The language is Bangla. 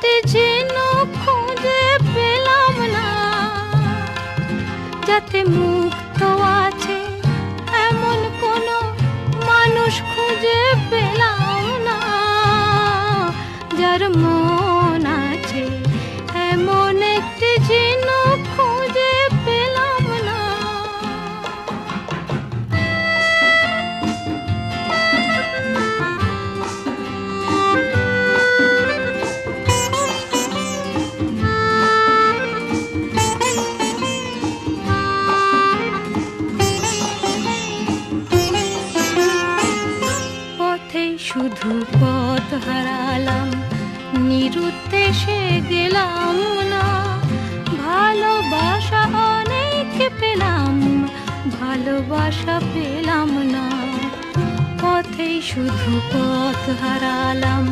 একটি যেন খুঁজে পেলাম না, যাতে মুক্ত আছে এমন কোনো মানুষ খুঁজে পেলাম না, যার মন আছে এমন একটি যেন খুঁজে পেলাম না। পথেই শুধু পথ হারালাম, নিরুদ্দেশে গেলাম না, ভালোবাসা অনেক পেলাম, ভালোবাসা পেলাম না। পথেই শুধু পথ হারালাম,